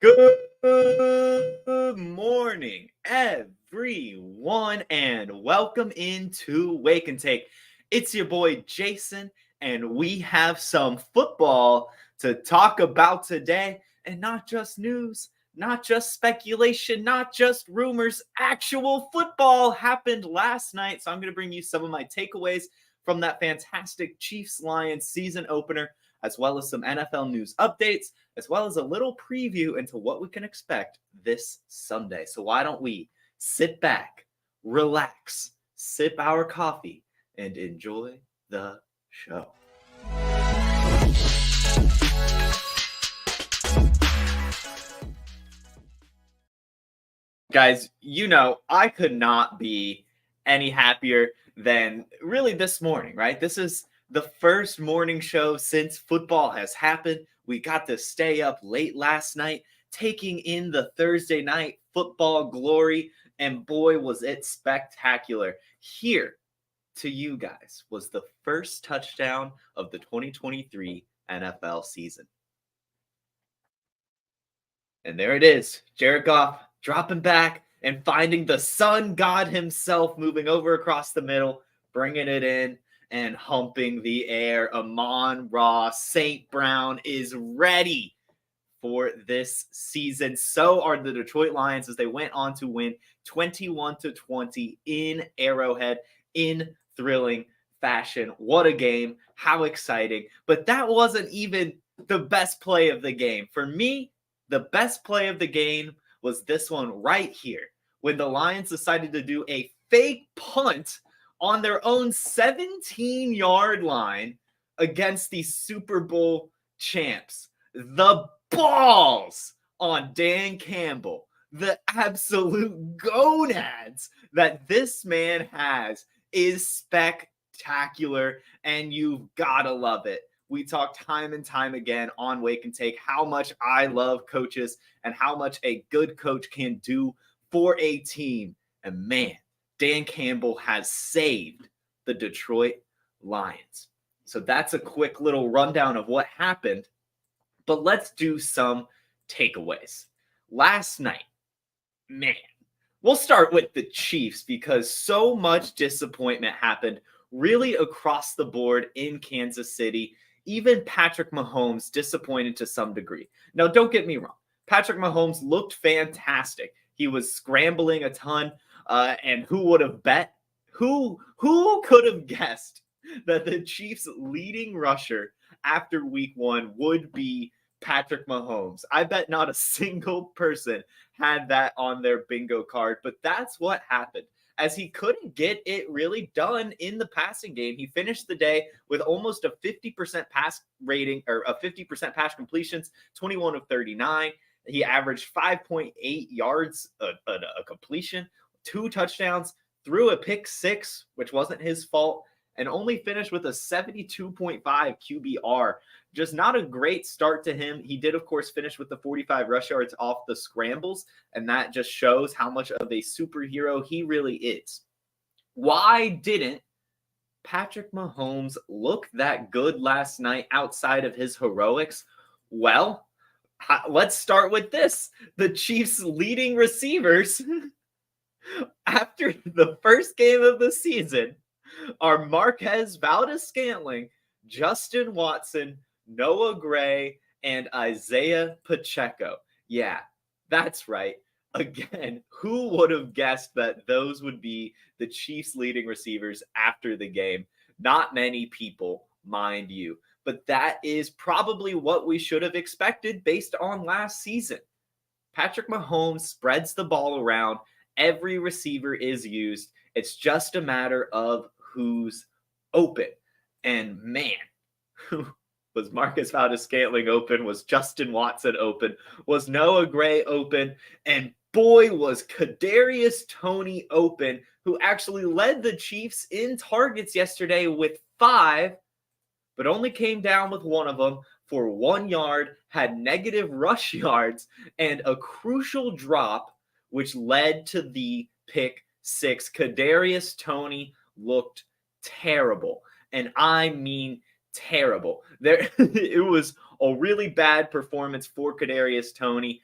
Good morning, everyone, and welcome into Wake and Take. It's your boy Jason, and we have some football to talk about today, and not just news, not just speculation, not just rumors. Actual football happened last night, so I'm going to bring you some of my takeaways from that fantastic Chiefs-Lions season opener, as well as some NFL news updates, as well as a little preview into what we can expect this Sunday. So why don't we sit back, relax, sip our coffee, and enjoy the show. Guys, I could not be any happier than really this morning, right? This is the first morning show since football has happened. We got to stay up late last night, taking in the Thursday night football glory, and boy, was it spectacular. Here to you guys was the first touchdown of the 2023 NFL season. And there it is, Jared Goff dropping back and finding the sun god himself moving over across the middle, bringing it in and humping the air. Amon-Ra St. Brown is ready for this season. So are the Detroit Lions as they went on to win 21-20 in Arrowhead in thrilling fashion. What a game. How exciting. But that wasn't even the best play of the game. For me, the best play of the game was this one right here, when the Lions decided to do a fake punt on their own 17-yard line against the Super Bowl champs. The balls on Dan Campbell, the absolute gonads that this man has is spectacular, and you've got to love it. We talk time and time again on Wake and Take how much I love coaches and how much a good coach can do for a team. And man, Dan Campbell has saved the Detroit Lions. So that's a quick little rundown of what happened. But let's do some takeaways. Last night, man, we'll start with the Chiefs because so much disappointment happened really across the board in Kansas City. Even Patrick Mahomes disappointed to some degree. Now, don't get me wrong. Patrick Mahomes looked fantastic. He was scrambling a ton, and who would have bet? Who could have guessed that the Chiefs' leading rusher after week one would be Patrick Mahomes? I bet not a single person had that on their bingo card, but that's what happened. As he couldn't get it really done in the passing game, he finished the day with almost a 50% pass rating, or a 50% pass completions, 21 of 39. He averaged 5.8 yards a completion, 2 touchdowns, threw a pick 6, which wasn't his fault, and only finished with a 72.5 QBR. Just not a great start to him. He did, of course, finish with the 45 rush yards off the scrambles, and that just shows how much of a superhero he really is. Why didn't Patrick Mahomes look that good last night outside of his heroics? Well, let's start with this. The Chiefs' leading receivers after the first game of the season are Marquez Valdes-Scantling, Justin Watson, Noah Gray, and Isaiah Pacheco. Yeah, that's right. Again, who would have guessed that those would be the Chiefs' leading receivers after the game? Not many people, mind you. But that is probably what we should have expected based on last season. Patrick Mahomes spreads the ball around. Every receiver is used. It's just a matter of who's open. And man, was Marcus Valdes-Scantling open? Was Justin Watson open? Was Noah Gray open? And boy, was Kadarius Toney open, who actually led the Chiefs in targets yesterday with 5, but only came down with one of them for 1 yard, had negative rush yards, and a crucial drop, which led to the pick 6. Kadarius Toney looked terrible, and I mean terrible. It was a really bad performance for Kadarius Toney.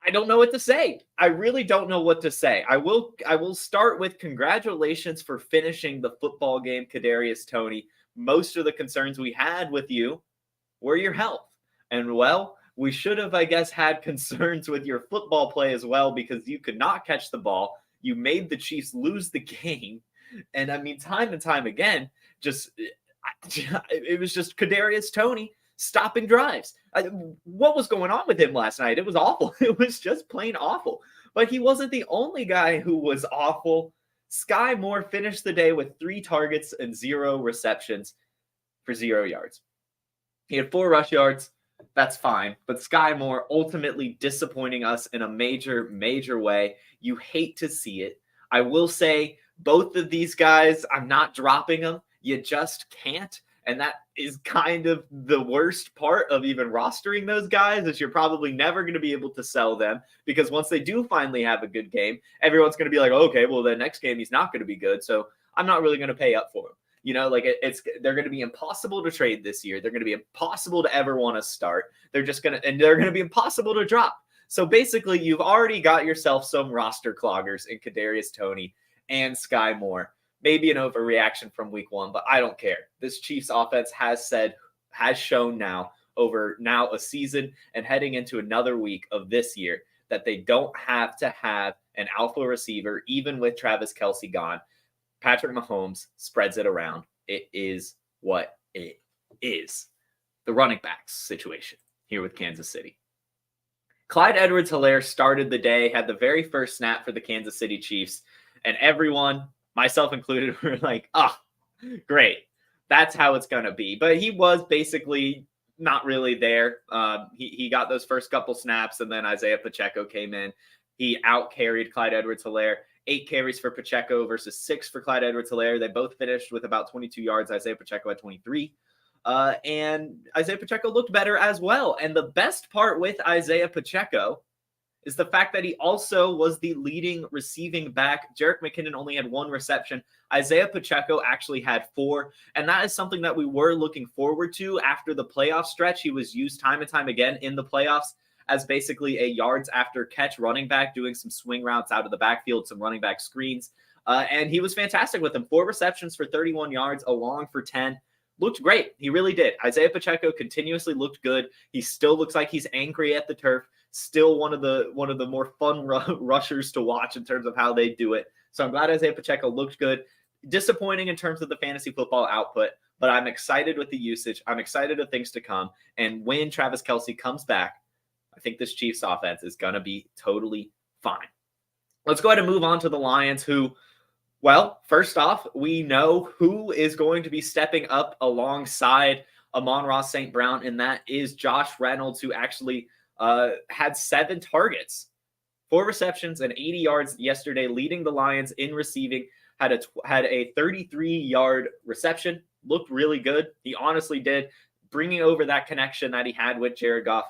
I don't know what to say. I really don't know what to say. I will start with congratulations for finishing the football game, Kadarius Toney. Most of the concerns we had with you were your health. And well, we should have, I guess, had concerns with your football play as well, because you could not catch the ball. You made the Chiefs lose the game. And I mean, time and time again, just it was just Kadarius Toney stopping drives. What was going on with him last night? It was awful. It was just plain awful. But he wasn't the only guy who was awful. Sky Moore finished the day with 3 targets and 0 receptions for 0 yards. He had 4 rush yards. That's fine. But Sky Moore ultimately disappointing us in a major, major way. You hate to see it. I will say both of these guys, I'm not dropping them. You just can't. And that is kind of the worst part of even rostering those guys, is you're probably never going to be able to sell them, because once they do finally have a good game, everyone's going to be like, oh, okay, well, the next game he's not going to be good, so I'm not really going to pay up for him. You know, like they're going to be impossible to trade this year. They're going to be impossible to ever want to start. They're going to be impossible to drop. So basically, you've already got yourself some roster cloggers in Kadarius Toney and Sky Moore. Maybe an overreaction from week 1, but I don't care. This Chiefs offense has shown now over a season and heading into another week of this year that they don't have to have an alpha receiver, even with Travis Kelce gone. Patrick Mahomes spreads it around. It is what it is. The running backs situation here with Kansas City. Clyde Edwards-Helaire started the day, had the very first snap for the Kansas City Chiefs, and everyone, myself included, were like, great. That's how it's going to be. But he was basically not really there. He got those first couple snaps, and then Isaiah Pacheco came in. He out-carried Clyde Edwards-Helaire. 8 carries for Pacheco versus 6 for Clyde Edwards-Helaire. They both finished with about 22 yards. Isaiah Pacheco had 23. And Isaiah Pacheco looked better as well. And the best part with Isaiah Pacheco is the fact that he also was the leading receiving back. Jerick McKinnon only had 1 reception. Isaiah Pacheco actually had 4. And that is something that we were looking forward to after the playoff stretch. He was used time and time again in the playoffs as basically a yards after catch running back, doing some swing routes out of the backfield, some running back screens. And he was fantastic with them. 4 receptions for 31 yards, a long for 10. Looked great. He really did. Isaiah Pacheco continuously looked good. He still looks like he's angry at the turf. Still one of the more fun rushers to watch in terms of how they do it. So I'm glad Isaiah Pacheco looked good. Disappointing in terms of the fantasy football output, but I'm excited with the usage. I'm excited of things to come. And when Travis Kelce comes back, I think this Chiefs offense is going to be totally fine. Let's go ahead and move on to the Lions, who, well, first off, we know who is going to be stepping up alongside Amon-Ra St. Brown, and that is Josh Reynolds, who actually had 7 targets, 4 receptions, and 80 yards yesterday, leading the Lions in receiving. Had a 33-yard reception. Looked really good. He honestly did, bringing over that connection that he had with Jared Goff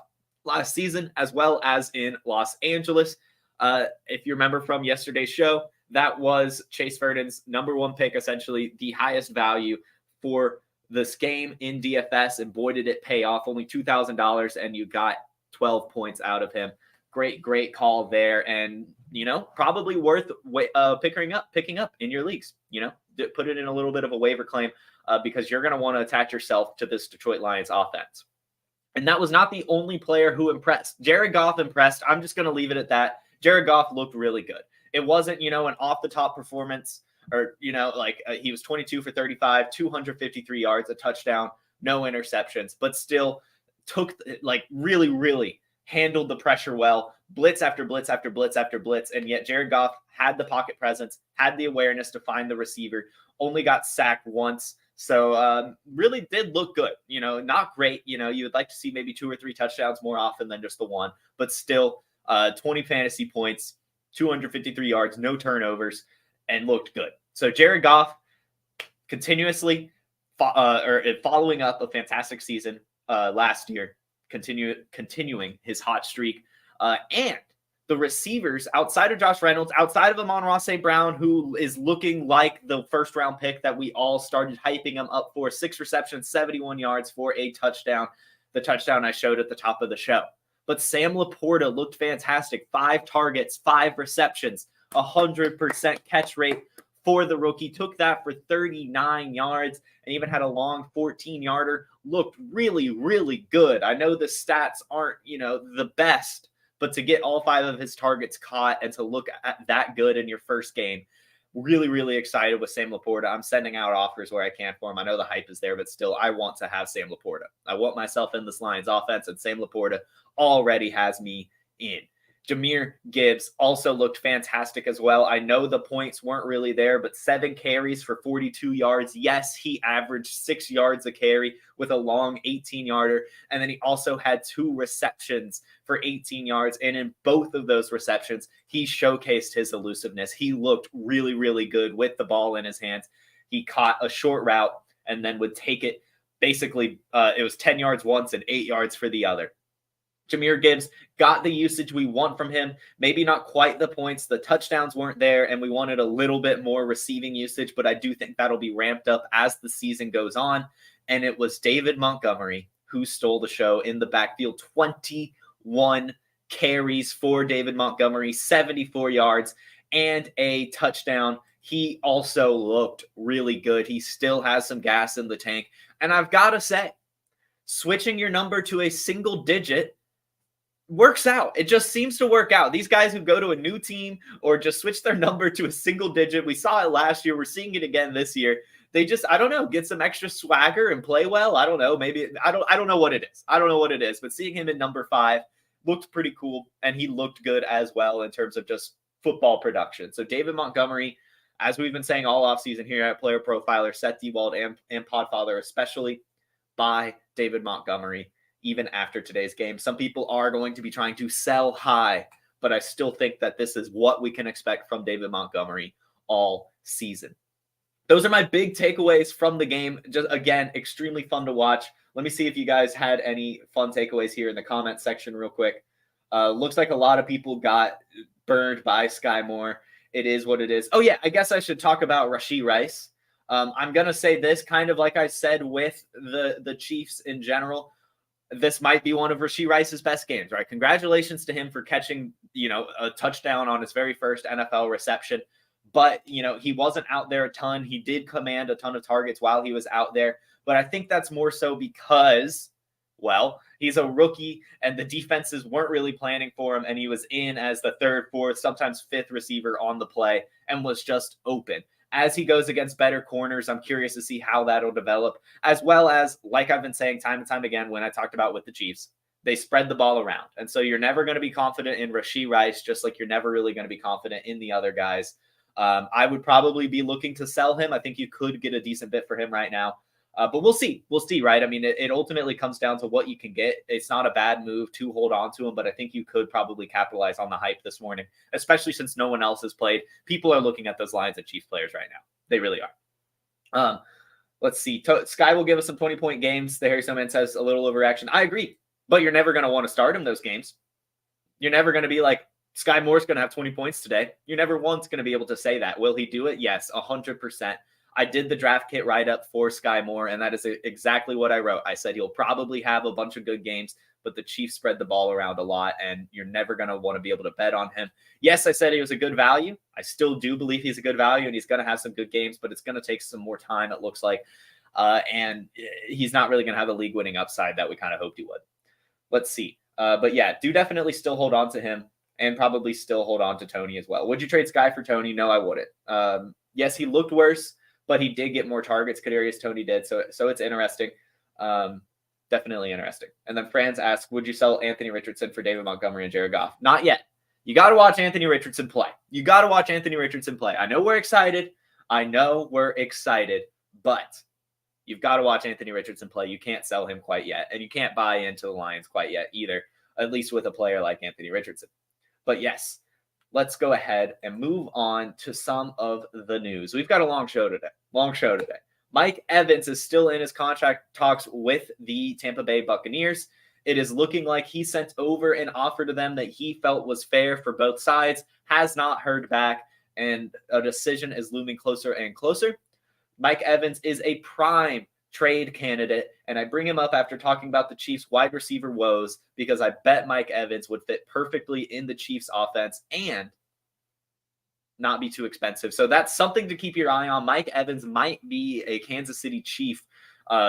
last season, as well as in Los Angeles. If you remember from yesterday's show, that was Chase Vernon's number 1 pick, essentially the highest value for this game in DFS, and boy, did it pay off. Only $2,000, and you got 12 points out of him. Great call there, and probably worth picking up in your leagues. Put it in a little bit of a waiver claim because you're going to want to attach yourself to this Detroit Lions offense. And that was not the only player who impressed. Jared Goff impressed. I'm just going to leave it at that. Jared Goff looked really good. It wasn't, an off-the-top performance, or, he was 22 for 35, 253 yards, a touchdown, no interceptions, but still took, really, really handled the pressure well, blitz after blitz after blitz after blitz, and yet Jared Goff had the pocket presence, had the awareness to find the receiver, only got sacked once. So really did look good, not great. You would like to see maybe 2 or 3 touchdowns more often than just the 1, but still 20 fantasy points, 253 yards, no turnovers, and looked good. So Jared Goff continuously following up a fantastic season last year, continuing his hot streak. And the receivers outside of Josh Reynolds, outside of Amon-Ra St. Brown, who is looking like the first-round pick that we all started hyping him up for, 6 receptions, 71 yards for a touchdown, the touchdown I showed at the top of the show. But Sam Laporta looked fantastic. 5 targets, 5 receptions, 100% catch rate for the rookie. Took that for 39 yards and even had a long 14-yarder. Looked really, really good. I know the stats aren't, the best, but to get all 5 of his targets caught and to look at that good in your first game, really, really excited with Sam Laporta. I'm sending out offers where I can for him. I know the hype is there, but still, I want to have Sam Laporta. I want myself in this Lions offense, and Sam Laporta already has me in. Jahmyr Gibbs also looked fantastic as well. I know the points weren't really there, but 7 carries for 42 yards. Yes, he averaged 6 yards a carry with a long 18-yarder. And then he also had 2 receptions for 18 yards. And in both of those receptions, he showcased his elusiveness. He looked really, really good with the ball in his hands. He caught a short route and then would take it. Basically, it was 10 yards once and 8 yards for the other. Jahmyr Gibbs got the usage we want from him. Maybe not quite the points. The touchdowns weren't there, and we wanted a little bit more receiving usage, but I do think that'll be ramped up as the season goes on. And it was David Montgomery who stole the show in the backfield. 21 carries for David Montgomery, 74 yards, and a touchdown. He also looked really good. He still has some gas in the tank. And I've got to say, switching your number to a single digit works out. It just seems to work out. These guys who go to a new team or just switch their number to a single digit, we saw it last year. We're seeing it again this year. They just, I don't know, get some extra swagger and play well. I don't know. Maybe, I don't know what it is. I don't know what it is, but seeing him in number 5 looked pretty cool. And he looked good as well in terms of just football production. So David Montgomery, as we've been saying all offseason here at Player Profiler, Seth Dewald and Podfather, especially by David Montgomery, even after today's game. Some people are going to be trying to sell high, but I still think that this is what we can expect from David Montgomery all season. Those are my big takeaways from the game. Just, again, extremely fun to watch. Let me see if you guys had any fun takeaways here in the comment section real quick. Looks like a lot of people got burned by Sky Moore. It is what it is. Oh, yeah, I guess I should talk about Rashee Rice. I'm going to say this kind of like I said with the Chiefs in general. This might be one of Rashee Rice's best games, right? Congratulations to him for catching, a touchdown on his very first NFL reception. But, he wasn't out there a ton. He did command a ton of targets while he was out there. But I think that's more so because, well, he's a rookie and the defenses weren't really planning for him. And he was in as the 3rd, 4th, sometimes 5th receiver on the play and was just open. As he goes against better corners, I'm curious to see how that'll develop, as well as, like I've been saying time and time again when I talked about with the Chiefs, they spread the ball around. And so you're never going to be confident in Rashee Rice, just like you're never really going to be confident in the other guys. I would probably be looking to sell him. I think you could get a decent bit for him right now. But we'll see. We'll see, right? I mean, it ultimately comes down to what you can get. It's not a bad move to hold on to him, but I think you could probably capitalize on the hype this morning, especially since no one else has played. People are looking at those Lions and Chiefs players right now. They really are. Let's see. Sky will give us some 20-point games. The Harry Snowman says a little overreaction. I agree, but you're never going to want to start him those games. You're never going to be like, Sky Moore's going to have 20 points today. You're never once going to be able to say that. Will he do it? Yes, 100%. I did the draft kit write-up for Sky Moore, and that is exactly what I wrote. I said he'll probably have a bunch of good games, but the Chiefs spread the ball around a lot, and you're never going to want to be able to bet on him. Yes, I said he was a good value. I still do believe he's a good value, and he's going to have some good games, but it's going to take some more time, it looks like. And he's not really going to have the league-winning upside that we kind of hoped he would. Let's see. But yeah, do definitely still hold on to him, and probably still hold on to Tony as well. Would you trade Sky for Tony? No, I wouldn't. Yes, he looked worse, but he did get more targets, Kadarius Toney did. So it's interesting. Definitely interesting. And then Franz asked, would you sell Anthony Richardson for David Montgomery and Jared Goff? Not yet. You got to watch Anthony Richardson play. I know we're excited. But you've got to watch Anthony Richardson play. You can't sell him quite yet. And you can't buy into the Lions quite yet either, at least with a player like Anthony Richardson. But yes, let's go ahead and move on to some of the news. We've got a long show today. Mike Evans is still in his contract talks with the Tampa Bay Buccaneers. It is looking like he sent over an offer to them that he felt was fair for both sides, has not heard back, and a decision is looming closer and closer. Mike Evans is a prime trade candidate, and I bring him up after talking about the Chiefs wide receiver woes because I bet Mike Evans would fit perfectly in the Chiefs offense and not be too expensive. So that's something to keep your eye on. Mike Evans might be a Kansas City Chief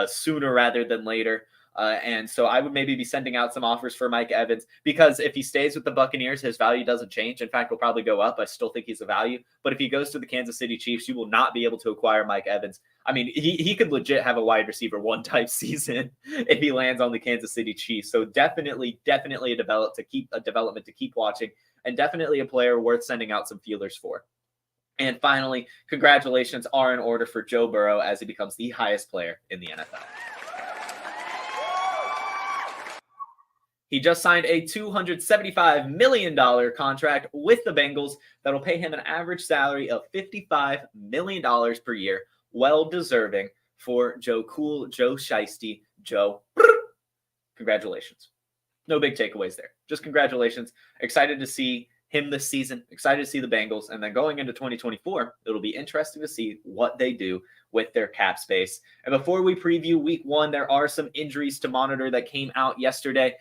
sooner rather than later. And so I would maybe be sending out some offers for Mike Evans because if he stays with the Buccaneers, his value doesn't change. In fact, will probably go up. I still think he's a value. But if he goes to the Kansas City Chiefs, you will not be able to acquire Mike Evans. I mean, he could legit have a wide receiver one type season if he lands on the Kansas City Chiefs. So definitely a development to keep watching, and definitely a player worth sending out some feelers for. And finally, congratulations are in order for Joe Burrow as he becomes the highest player in the NFL. He just signed a $275 million contract with the Bengals that will pay him an average salary of $55 million per year. Well deserving for Joe Cool, Joe Shiesty, Joe. Congratulations. No big takeaways there. Just congratulations. Excited to see him this season. Excited to see the Bengals. And then going into 2024, it'll be interesting to see what they do with their cap space. And before we preview week one, there are some injuries to monitor that came out yesterday.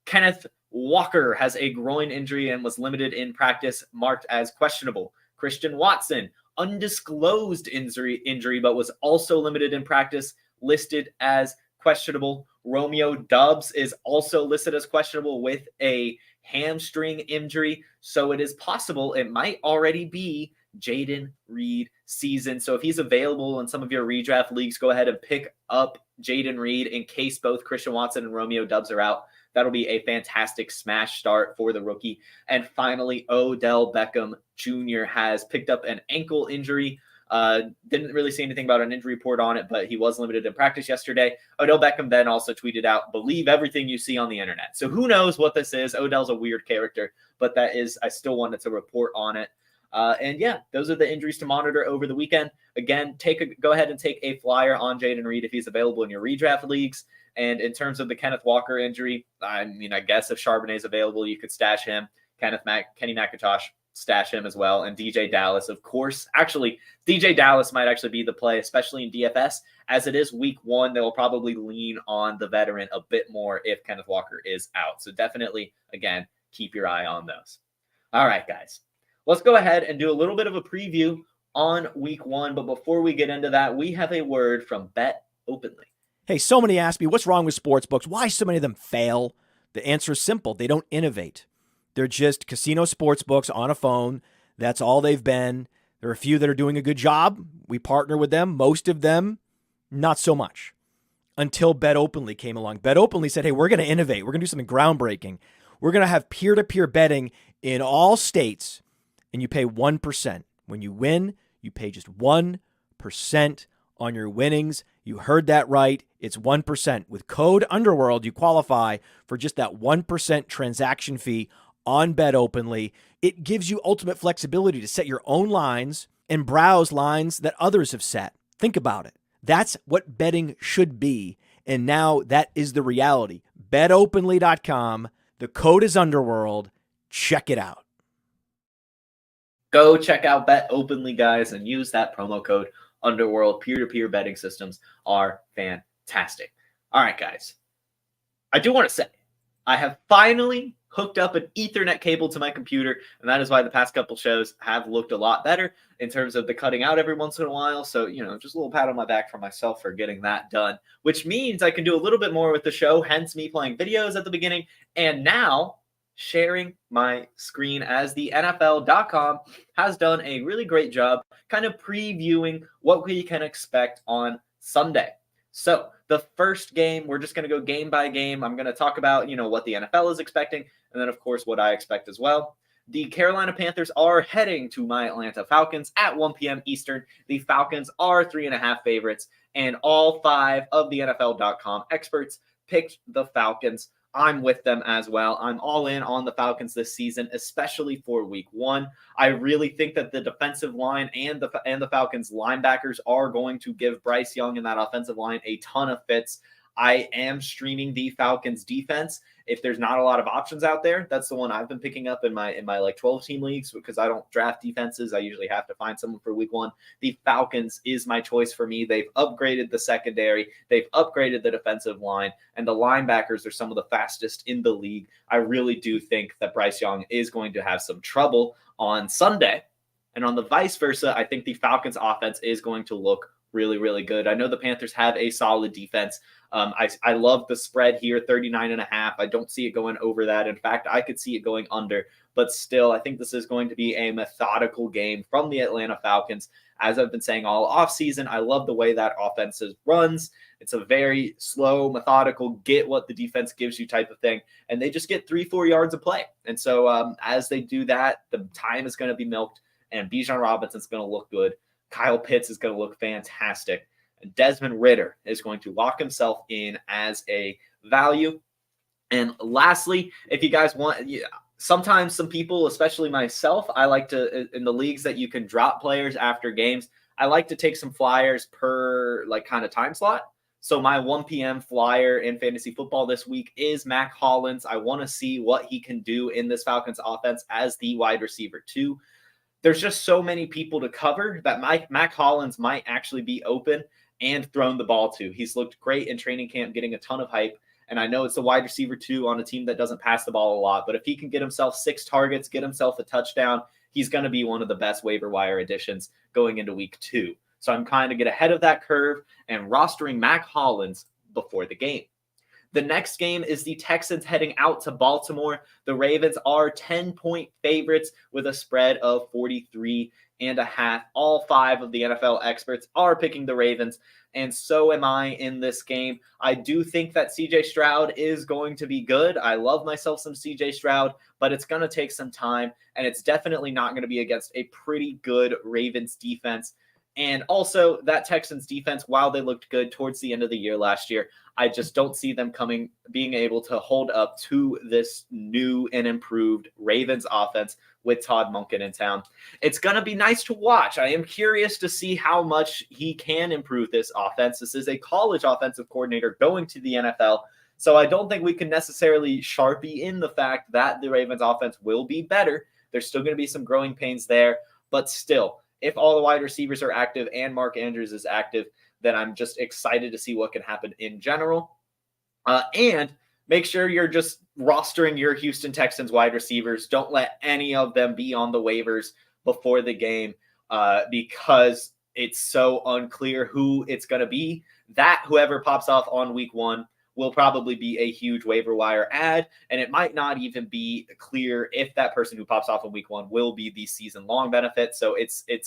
Kenneth Walker has a groin injury and was limited in practice, marked as questionable. Christian Watson, undisclosed injury, but was also limited in practice, listed as questionable. Romeo Doubs is also listed as questionable with a hamstring injury. So it is possible it might already be Jaden Reed season. So if he's available in some of your redraft leagues, go ahead and pick up Jaden Reed in case both Christian Watson and Romeo Doubs are out. That'll be a fantastic smash start for the rookie. And finally, Odell Beckham Jr. has picked up an ankle injury. Didn't really see anything about an injury report on it, but he was limited in practice yesterday. Odell Beckham then also tweeted out, "Believe everything you see on the internet." So who knows what this is? Odell's a weird character, but I still wanted to report on it. And yeah, those are the injuries to monitor over the weekend. Again, go ahead and take a flyer on Jaden Reed if he's available in your redraft leagues. And in terms of the Kenneth Walker injury, I mean, I guess if Charbonnet is available, you could stash him. Kenny McIntosh, stash him as well. And DJ Dallas, of course. Actually, DJ Dallas might actually be the play, especially in DFS. As it is week one, they'll probably lean on the veteran a bit more if Kenneth Walker is out. So definitely, again, keep your eye on those. All right, guys. Let's go ahead and do a little bit of a preview on week one. But before we get into that, we have a word from Bet Openly. Hey, so many ask me, what's wrong with sportsbooks? Why so many of them fail? The answer is simple. They don't innovate. They're just casino sportsbooks on a phone. That's all they've been. There are a few that are doing a good job. We partner with them. Most of them, not so much. Until Bet Openly came along. Bet Openly said, hey, we're going to innovate. We're going to do something groundbreaking. We're going to have peer-to-peer betting in all states, and you pay 1%. When you win, you pay just 1% on your winnings. You heard that right. It's 1%. With code Underworld, you qualify for just that 1% transaction fee on Bet Openly. It gives you ultimate flexibility to set your own lines and browse lines that others have set. Think about it. That's what betting should be. And now that is the reality. BetOpenly.com. The code is Underworld. Check it out. Go check out Bet Openly, guys, and use that promo code Underworld. Peer-to-peer betting systems are fantastic. All right, guys. I do want to say, I have finally hooked up an Ethernet cable to my computer, and that is why the past couple shows have looked a lot better in terms of the cutting out every once in a while. So, just a little pat on my back for myself for getting that done, which means I can do a little bit more with the show, hence me playing videos at the beginning, and now sharing my screen as the NFL.com has done a really great job kind of previewing what we can expect on Sunday. So the first game, we're just going to go game by game. I'm going to talk about, what the NFL is expecting, and then, of course, what I expect as well. The Carolina Panthers are heading to my Atlanta Falcons at 1 p.m. Eastern. The Falcons are 3.5 favorites, and all 5 of the NFL.com experts picked the Falcons. I'm with them as well. I'm all in on the Falcons this season, especially for week one. I really think that the defensive line and the Falcons linebackers are going to give Bryce Young and that offensive line a ton of fits. I am streaming the Falcons defense. If there's not a lot of options out there, that's the one I've been picking up in my like 12 team leagues because I don't draft defenses. I usually have to find someone for week 1. The Falcons is my choice for me. They've upgraded the secondary, they've upgraded the defensive line, and the linebackers are some of the fastest in the league. I really do think that Bryce Young is going to have some trouble on Sunday. And on the vice versa, I think the Falcons offense is going to look really, really good. I know the Panthers have a solid defense. I love the spread here, 39.5. I don't see it going over that. In fact, I could see it going under. But still, I think this is going to be a methodical game from the Atlanta Falcons. As I've been saying all offseason, I love the way that offense runs. It's a very slow, methodical, get what the defense gives you type of thing. And they just get 3-4 yards of play. And so as they do that, the time is going to be milked. And Bijan Robinson's going to look good. Kyle Pitts is going to look fantastic. And Desmond Ridder is going to lock himself in as a value. And lastly, if you guys want, sometimes some people, especially myself, I like to, in the leagues that you can drop players after games, I like to take some flyers per like kind of time slot. So my 1 p.m. flyer in fantasy football this week is Mac Hollins. I want to see what he can do in this Falcons offense as the wide receiver 2. There's just so many people to cover that Mac Hollins might actually be open and thrown the ball to. He's looked great in training camp, getting a ton of hype. And I know it's a wide receiver 2 on a team that doesn't pass the ball a lot. But if he can get himself 6 targets, get himself a touchdown, he's going to be one of the best waiver wire additions going into week 2. So I'm trying to get ahead of that curve and rostering Mac Hollins before the game. The next game is the Texans heading out to Baltimore. The Ravens are 10-point favorites with a spread of 43.5. All 5 of the NFL experts are picking the Ravens, and so am I in this game. I do think that CJ Stroud is going to be good. I love myself some CJ Stroud, but it's going to take some time, and it's definitely not going to be against a pretty good Ravens defense. And also that Texans defense, while they looked good towards the end of the year last year, I just don't see them being able to hold up to this new and improved Ravens offense with Todd Monken in town. It's going to be nice to watch. I am curious to see how much he can improve this offense. This is a college offensive coordinator going to the NFL. So I don't think we can necessarily Sharpie in the fact that the Ravens offense will be better. There's still going to be some growing pains there, but still, if all the wide receivers are active and Mark Andrews is active, then I'm just excited to see what can happen in general. And make sure you're just rostering your Houston Texans wide receivers. Don't let any of them be on the waivers before the game because it's so unclear who it's going to be. That whoever pops off on week 1 will probably be a huge waiver wire ad, and it might not even be clear if that person who pops off in week 1 will be the season-long benefit. So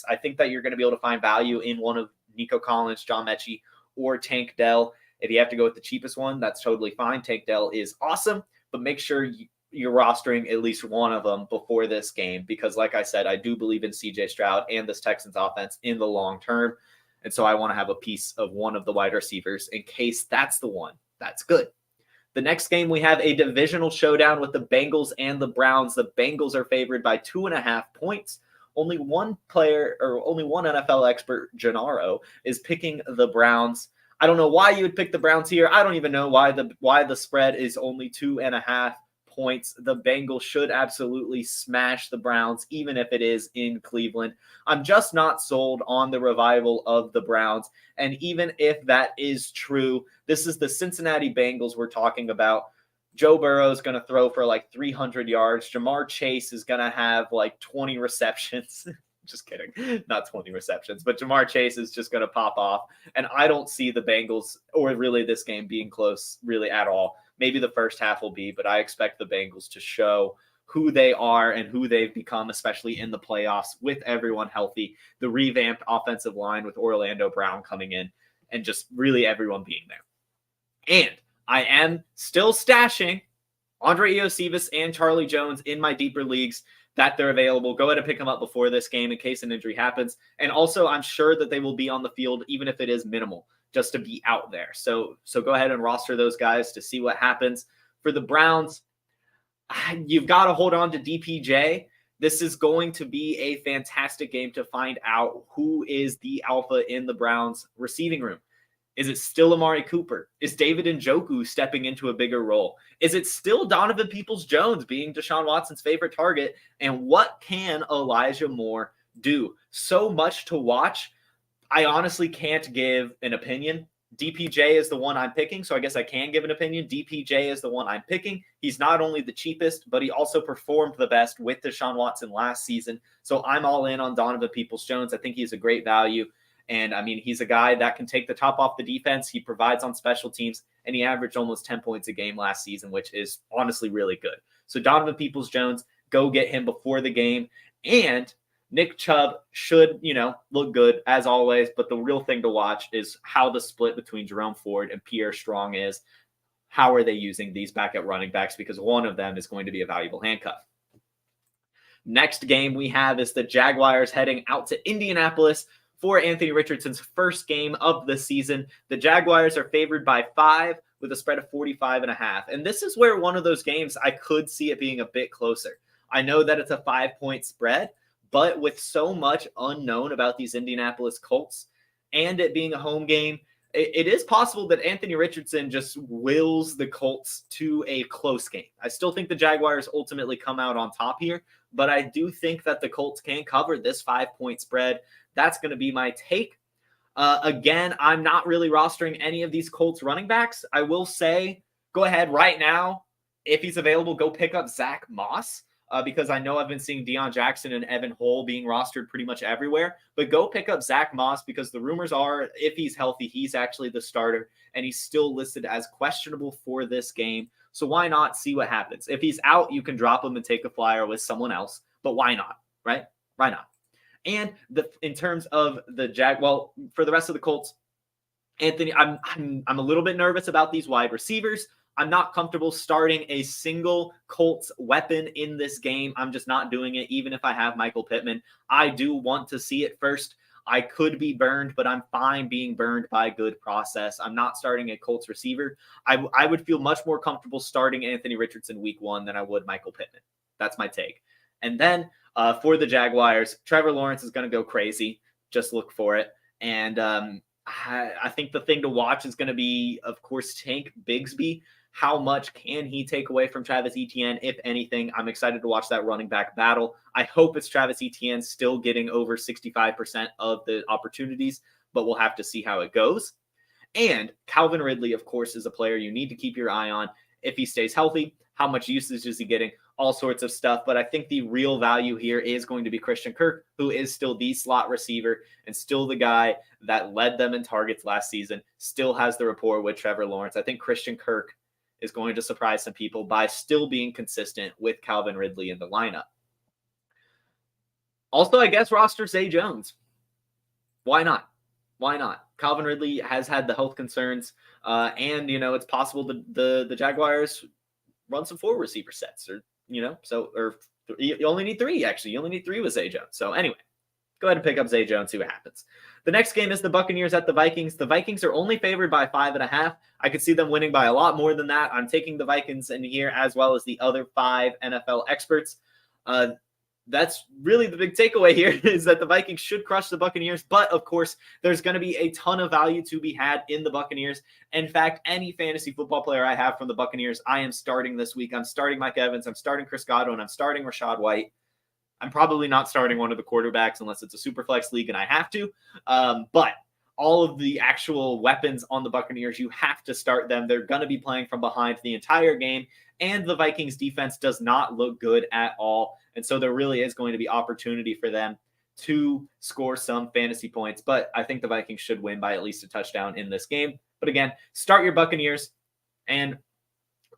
I think that you're going to be able to find value in one of Nico Collins, John Mechie, or Tank Dell. If you have to go with the cheapest one, that's totally fine. Tank Dell is awesome, but make sure you're rostering at least one of them before this game because, like I said, I do believe in CJ Stroud and this Texans offense in the long term, and so I want to have a piece of one of the wide receivers in case that's the one. That's good. The next game, we have a divisional showdown with the Bengals and the Browns. The Bengals are favored by 2.5 points. Only one NFL expert, Gennaro, is picking the Browns. I don't know why you would pick the Browns here. I don't even know why the spread is only 2.5 points. The Bengals should absolutely smash the Browns, even if it is in Cleveland. I'm just not sold on the revival of the Browns. And even if that is true, this is the Cincinnati Bengals we're talking about. Joe Burrow is going to throw for like 300 yards. Jamar Chase is going to have like 20 receptions. Just kidding. Not 20 receptions, but Jamar Chase is just going to pop off. And I don't see the Bengals or really this game being close really at all. Maybe the first half will be, but I expect the Bengals to show who they are and who they've become, especially in the playoffs with everyone healthy, the revamped offensive line with Orlando Brown coming in and just really everyone being there. And I am still stashing Andre Iosivas and Charlie Jones in my deeper leagues that they're available. Go ahead and pick them up before this game in case an injury happens. And also, I'm sure that they will be on the field, even if it is minimal, just to be out there. So go ahead and roster those guys to see what happens. For the Browns, you've got to hold on to DPJ. This is going to be a fantastic game to find out who is the alpha in the Browns receiving room. Is it still Amari Cooper? Is David Njoku stepping into a bigger role? Is it still Donovan Peoples-Jones being Deshaun Watson's favorite target? And what can Elijah Moore do? So much to watch. I honestly can't give an opinion. DPJ is the one I'm picking, so I guess I can give an opinion. DPJ is the one I'm picking. He's not only the cheapest, but he also performed the best with Deshaun Watson last season. So I'm all in on Donovan Peoples-Jones. I think he's a great value. And I mean, he's a guy that can take the top off the defense. He provides on special teams, and he averaged almost 10 points a game last season, which is honestly really good. So Donovan Peoples-Jones, go get him before the game. And Nick Chubb should, look good as always. But the real thing to watch is how the split between Jerome Ford and Pierre Strong is. How are they using these backup running backs? Because one of them is going to be a valuable handcuff. Next game we have is the Jaguars heading out to Indianapolis for Anthony Richardson's first game of the season. The Jaguars are favored by 5 with a spread of 45.5. And this is where one of those games I could see it being a bit closer. I know that it's a 5-point spread, but with so much unknown about these Indianapolis Colts and it being a home game, it is possible that Anthony Richardson just wills the Colts to a close game. I still think the Jaguars ultimately come out on top here, but I do think that the Colts can cover this 5-point spread. That's going to be my take. Again, I'm not really rostering any of these Colts running backs. I will say, go ahead right now. If he's available, go pick up Zach Moss because I know I've been seeing Deion Jackson and Evan Hull being rostered pretty much everywhere. But go pick up Zach Moss because the rumors are if he's healthy, he's actually the starter, and he's still listed as questionable for this game. So why not see what happens? If he's out, you can drop him and take a flyer with someone else. But why not, right? Why not? And in terms of the for the rest of the Colts, Anthony, I'm a little bit nervous about these wide receivers. I'm not comfortable starting a single Colts weapon in this game. I'm just not doing it, even if I have Michael Pittman. I do want to see it first. I could be burned, but I'm fine being burned by good process. I'm not starting a Colts receiver. I would feel much more comfortable starting Anthony Richardson week 1 than I would Michael Pittman. That's my take. And then for the Jaguars, Trevor Lawrence is going to go crazy. Just look for it. And I think the thing to watch is going to be, of course, Tank Bigsby. How much can he take away from Travis Etienne, if anything? I'm excited to watch that running back battle. I hope it's Travis Etienne still getting over 65% of the opportunities, but we'll have to see how it goes. And Calvin Ridley, of course, is a player you need to keep your eye on. If he stays healthy, how much usage is he getting? All sorts of stuff. But I think the real value here is going to be Christian Kirk, who is still the slot receiver and still the guy that led them in targets last season, still has the rapport with Trevor Lawrence. I think Christian Kirk is going to surprise some people by still being consistent with Calvin Ridley in the lineup. Also, I guess roster Zay Jones. Why not? Why not? Calvin Ridley has had the health concerns, and it's possible the Jaguars run some 4 receiver sets, or you only need 3. Actually, you only need 3 with Zay Jones. So anyway, go ahead and pick up Zay Jones, see what happens. The next game is the Buccaneers at the Vikings. The Vikings are only favored by 5.5. I could see them winning by a lot more than that. I'm taking the Vikings in here as well as the other 5 NFL experts. That's really the big takeaway here is that the Vikings should crush the Buccaneers. But, of course, there's going to be a ton of value to be had in the Buccaneers. In fact, any fantasy football player I have from the Buccaneers, I am starting this week. I'm starting Mike Evans. I'm starting Chris Godwin. I'm starting Rachaad White. I'm probably not starting one of the quarterbacks unless it's a super flex league and I have to. But all of the actual weapons on the Buccaneers, you have to start them. They're going to be playing from behind the entire game. And the Vikings defense does not look good at all. And so there really is going to be opportunity for them to score some fantasy points. But I think the Vikings should win by at least a touchdown in this game. But again, start your Buccaneers. And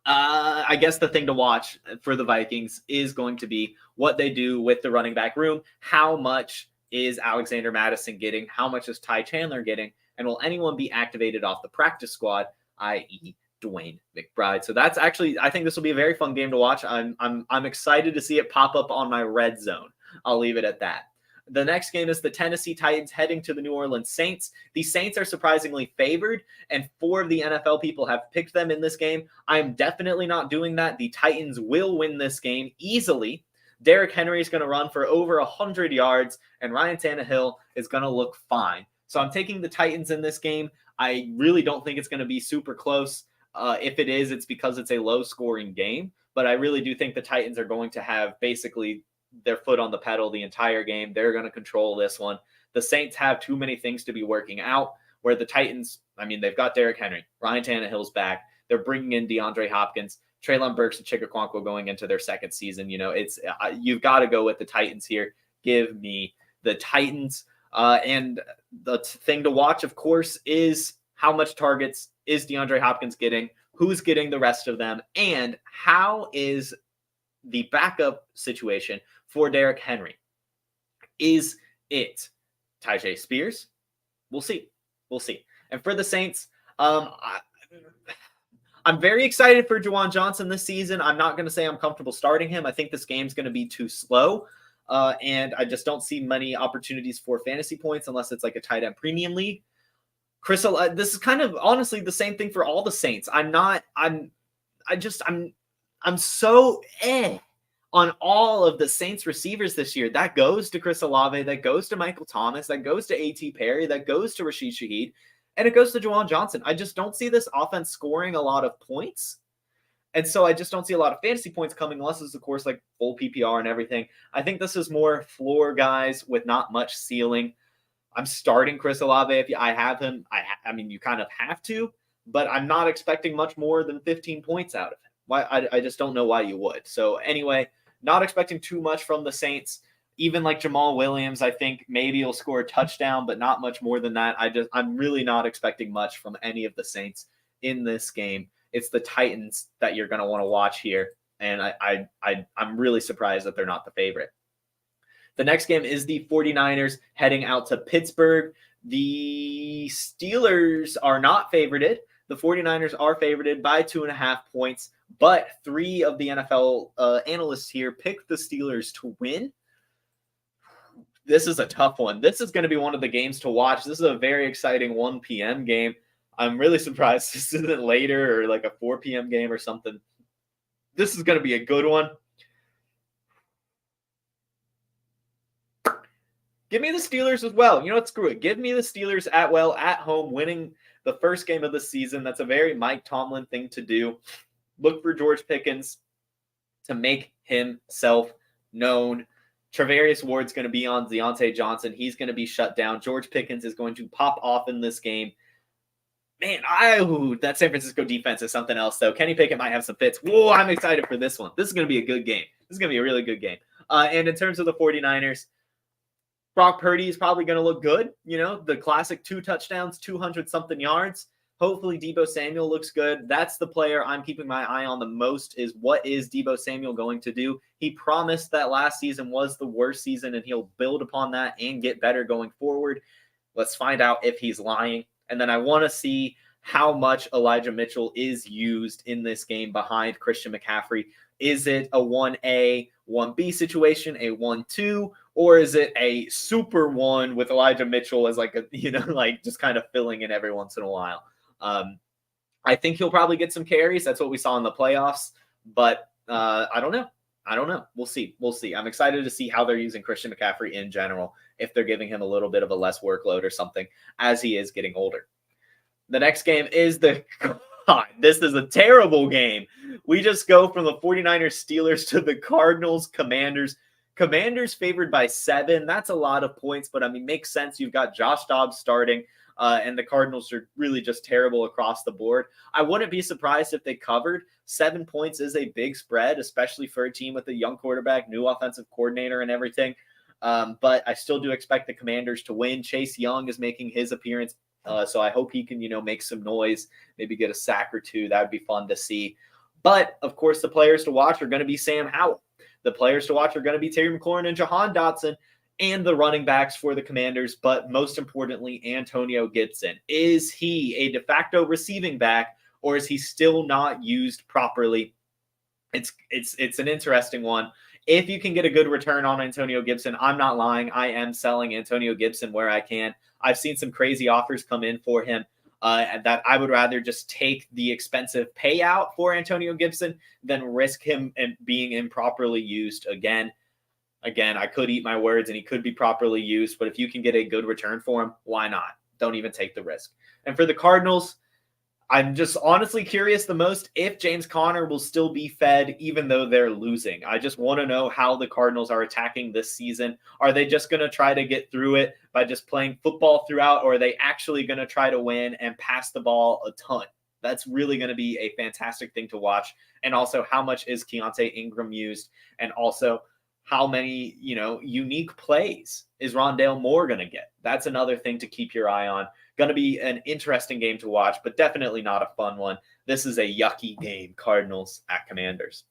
I guess the thing to watch for the Vikings is going to be what they do with the running back room. How much is Alexander Mattison getting? How much is Ty Chandler getting? And will anyone be activated off the practice squad, i.e. Dwayne McBride? So that's actually, I think this will be a very fun game to watch. I'm excited to see it pop up on my red zone. I'll leave it at that. The next game is the Tennessee Titans heading to the New Orleans Saints. The Saints are surprisingly favored, and 4 of the NFL people have picked them in this game. I'm definitely not doing that. The Titans will win this game easily. Derrick Henry is going to run for over 100 yards, and Ryan Tannehill is going to look fine. So I'm taking the Titans in this game. I really don't think it's going to be super close. If it is, it's because it's a low-scoring game. But I really do think the Titans are going to have basically their foot on the pedal the entire game. They're going to control this one. The Saints have too many things to be working out, where the Titans, I mean, they've got Derrick Henry. Ryan Tannehill's back. They're bringing in DeAndre Hopkins. Treylon Burks and Chigga going into their second season. It's you've got to go with the Titans here. Give me the Titans. And the thing to watch, of course, is how much targets is DeAndre Hopkins getting? Who's getting the rest of them? And how is the backup situation for Derrick Henry? Is it Tyjae Spears? We'll see. We'll see. And for the Saints, I'm very excited for Juwan Johnson this season. I'm not going to say I'm comfortable starting him. I think this game's going to be too slow. And I just don't see many opportunities for fantasy points unless it's like a tight end premium league. This is kind of honestly the same thing for all the Saints. I'm so on all of the Saints receivers this year. That goes to Chris Olave, that goes to Michael Thomas, that goes to A.T. Perry, that goes to Rashid Shaheed, and it goes to Juwan Johnson. I just don't see this offense scoring a lot of points. And so I just don't see a lot of fantasy points coming unless it's, of course, like full PPR and everything. I think this is more floor guys with not much ceiling. I'm starting Chris Olave if I have him. I mean, you kind of have to, but I'm not expecting much more than 15 points out of him. Why? I just don't know why you would. So anyway, not expecting too much from the Saints. Even like Jamal Williams, I think maybe he'll score a touchdown, but not much more than that. I'm really not expecting much from any of the Saints in this game. It's the Titans that you're going to want to watch here, and I'm really surprised that they're not the favorite. The next game is the 49ers heading out to Pittsburgh. The Steelers are not favorited. The 49ers are favorited by 2.5 points, but 3 of the NFL analysts here picked the Steelers to win. This is a tough one. This is going to be one of the games to watch. This is a very exciting 1 p.m. game. I'm really surprised this isn't later or like a 4 p.m. game or something. This is going to be a good one. Give me the Steelers as well. You know what? Screw it. Give me the Steelers at home, winning the first game of the season. That's a very Mike Tomlin thing to do. Look for George Pickens to make himself known. Travarius Ward's going to be on Deontay Johnson. He's going to be shut down. George Pickens is going to pop off in this game. Man, that San Francisco defense is something else, though. Kenny Pickett might have some fits. Whoa, I'm excited for this one. This is going to be a good game. This is going to be a really good game. And in terms of the 49ers, Brock Purdy is probably going to look good. You know, the classic 2 touchdowns, 200-something yards. Hopefully Deebo Samuel looks good. That's the player I'm keeping my eye on the most, is what is Deebo Samuel going to do? He promised that last season was the worst season, and he'll build upon that and get better going forward. Let's find out if he's lying. And then I want to see how much Elijah Mitchell is used in this game behind Christian McCaffrey. Is it a 1A, 1B situation, a 1-2, or is it a super 1 with Elijah Mitchell as like a, like just kind of filling in every once in a while? I think he'll probably get some carries. That's what we saw in the playoffs, but I don't know. We'll see. I'm excited to see how they're using Christian McCaffrey in general, if they're giving him a little bit of a less workload or something as he is getting older. The next game is this is a terrible game. We just go from the 49ers Steelers to the Cardinals Commanders. Commanders favored by 7. That's a lot of points, but I mean, makes sense. You've got Josh Dobbs starting. And the Cardinals are really just terrible across the board. I wouldn't be surprised if they covered. 7 points is a big spread, especially for a team with a young quarterback, new offensive coordinator and everything. But I still do expect the Commanders to win. Chase Young is making his appearance. So I hope he can, make some noise, maybe get a sack or 2. That would be fun to see. But, of course, the players to watch are going to be Sam Howell. The players to watch are going to be Terry McLaurin and Jahan Dotson, and the running backs for the Commanders, but most importantly, Antonio Gibson. Is he a de facto receiving back, or is he still not used properly? It's an interesting one. If you can get a good return on Antonio Gibson, I'm not lying. I am selling Antonio Gibson where I can. I've seen some crazy offers come in for him that I would rather just take the expensive payout for Antonio Gibson than risk him being improperly used again. Again, I could eat my words and he could be properly used, but if you can get a good return for him, why not? don't even take the risk. And for the Cardinals, I'm just honestly curious the most if James Conner will still be fed even though they're losing. I just want to know how the Cardinals are attacking this season. Are they just going to try to get through it by just playing football throughout, or are they actually going to try to win and pass the ball a ton? That's really going to be a fantastic thing to watch. And also, how much is Keontae Ingram used? And also, how many, unique plays is Rondale Moore going to get? That's another thing to keep your eye on. Going to be an interesting game to watch, but definitely not a fun one. This is a yucky game, Cardinals at Commanders.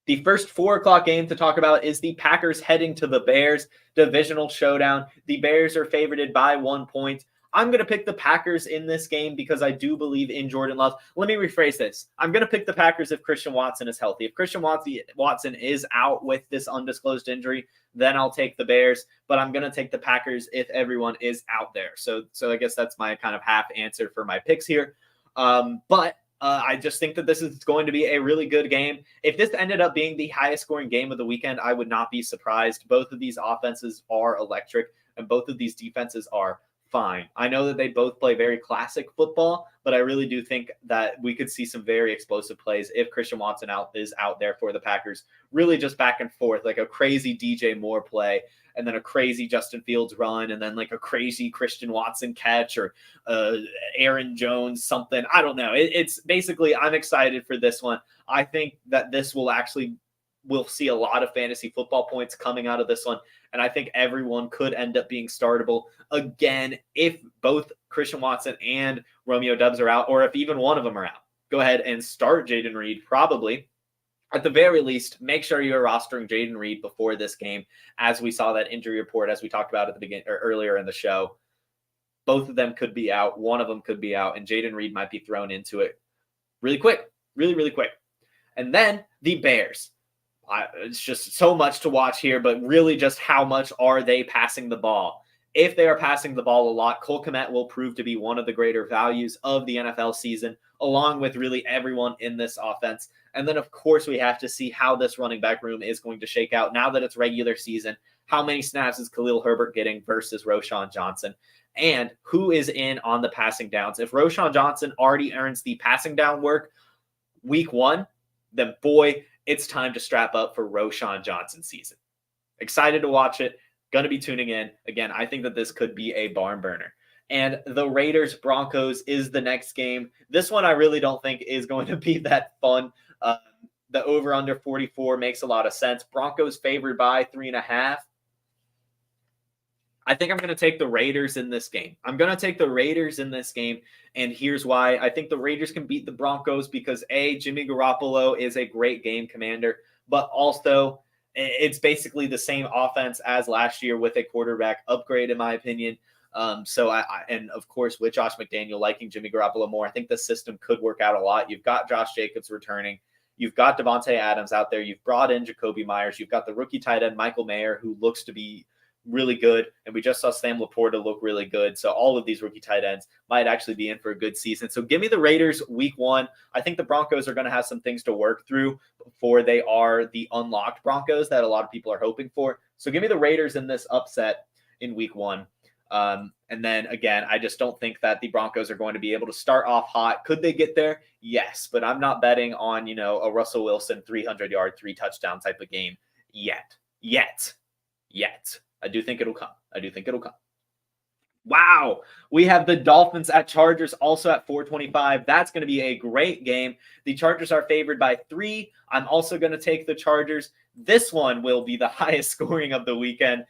The first 4 o'clock game to talk about is the Packers heading to the Bears, divisional showdown. The Bears are favored by 1 point. I'm going to pick the Packers in this game because I do believe in Jordan Love. Let me rephrase this. I'm going to pick the Packers if Christian Watson is healthy. If Christian Watson is out with this undisclosed injury, then I'll take the Bears. But I'm going to take the Packers if everyone is out there. So I guess that's my kind of half answer for my picks here. But I just think that this is going to be a really good game. If this ended up being the highest scoring game of the weekend, I would not be surprised. Both of these offenses are electric, and both of these defenses are fine. I know that they both play very classic football, but I really do think that we could see some very explosive plays if Christian Watson is out there for the Packers. Really just back and forth, like a crazy DJ Moore play, and then a crazy Justin Fields run, and then like a crazy Christian Watson catch, or Aaron Jones something. I don't know. It's basically, I'm excited for this one. I think that this we'll see a lot of fantasy football points coming out of this one. And I think everyone could end up being startable again if both Christian Watson and Romeo Doubs are out, or if even one of them are out. Go ahead and start Jayden Reed, probably. At the very least, make sure you're rostering Jayden Reed before this game, as we saw that injury report, as we talked about at the beginning or earlier in the show. Both of them could be out. One of them could be out, and Jayden Reed might be thrown into it really quick, really, really quick. And then the Bears. It's just so much to watch here, but really just how much are they passing the ball? If they are passing the ball a lot, Cole Kmet will prove to be one of the greater values of the NFL season, along with really everyone in this offense. And then, of course, we have to see how this running back room is going to shake out now that it's regular season. How many snaps is Khalil Herbert getting versus Roschon Johnson? And who is in on the passing downs? If Roschon Johnson already earns the passing down work week 1, then boy, it's time to strap up for Roschon Johnson season. Excited to watch it. Going to be tuning in. Again, I think that this could be a barn burner. And the Raiders-Broncos is the next game. This one I really don't think is going to be that fun. The over-under 44 makes a lot of sense. Broncos favored by 3.5. I think I'm going to take the Raiders in this game. And here's why. I think the Raiders can beat the Broncos because, A, Jimmy Garoppolo is a great game commander, but also it's basically the same offense as last year with a quarterback upgrade, in my opinion. And of course, with Josh McDaniel liking Jimmy Garoppolo more, I think the system could work out a lot. You've got Josh Jacobs returning. You've got Devontae Adams out there. You've brought in Jacoby Myers. You've got the rookie tight end, Michael Mayer, who looks to be really good. And we just saw Sam Laporta look really good. So all of these rookie tight ends might actually be in for a good season. So give me the Raiders week 1. I think the Broncos are going to have some things to work through before they are the unlocked Broncos that a lot of people are hoping for. So give me the Raiders in this upset in week 1. And then again, I just don't think that the Broncos are going to be able to start off hot. Could they get there? Yes, but I'm not betting on, a Russell Wilson 300-yard, 3-touchdown type of game yet. I do think it'll come. Wow. We have the Dolphins at Chargers also at 425. That's going to be a great game. The Chargers are favored by 3. I'm also going to take the Chargers. This one will be the highest scoring of the weekend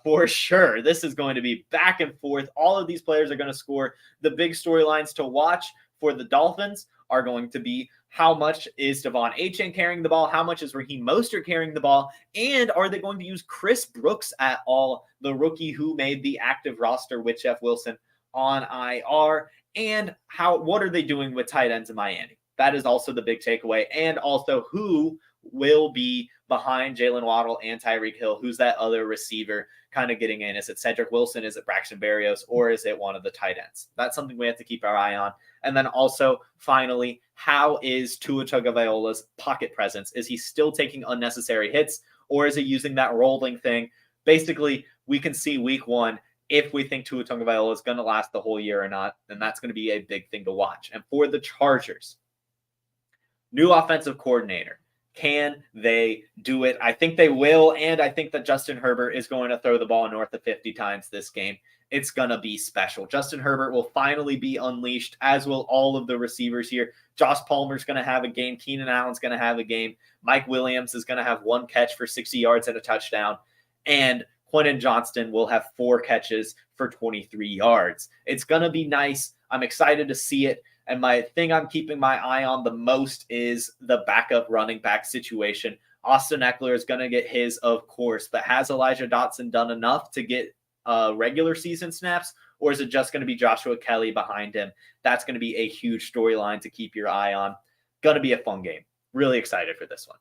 for sure. This is going to be back and forth. All of these players are going to score. The big storylines to watch for the Dolphins are going to be how much is Devon Achane carrying the ball? How much is Raheem Mostert carrying the ball? And are they going to use Chris Brooks at all, the rookie who made the active roster with Jeff Wilson on IR? And what are they doing with tight ends in Miami? That is also the big takeaway. And also, who will be behind Jalen Waddle and Tyreek Hill? Who's that other receiver kind of getting in? Is it Cedric Wilson? Is it Braxton Berrios? Or is it one of the tight ends? That's something we have to keep our eye on. And then also, finally, how is Tua Tagovailoa's pocket presence? Is he still taking unnecessary hits, or is he using that rolling thing? Basically, we can see week 1 if we think Tua Tagovailoa is going to last the whole year or not, then that's going to be a big thing to watch. And for the Chargers, new offensive coordinator. Can they do it? I think they will, and I think that Justin Herbert is going to throw the ball north of 50 times this game. It's going to be special. Justin Herbert will finally be unleashed, as will all of the receivers here. Josh Palmer's going to have a game. Keenan Allen's going to have a game. Mike Williams is going to have 1 catch for 60 yards and a touchdown. And Quentin Johnston will have 4 catches for 23 yards. It's going to be nice. I'm excited to see it. And my thing I'm keeping my eye on the most is the backup running back situation. Austin Eckler is going to get his, of course, but has Elijah Dotson done enough to get regular season snaps, or is it just going to be Joshua Kelly behind him? That's going to be a huge storyline to keep your eye on. Going to be a fun game. Really excited for this one.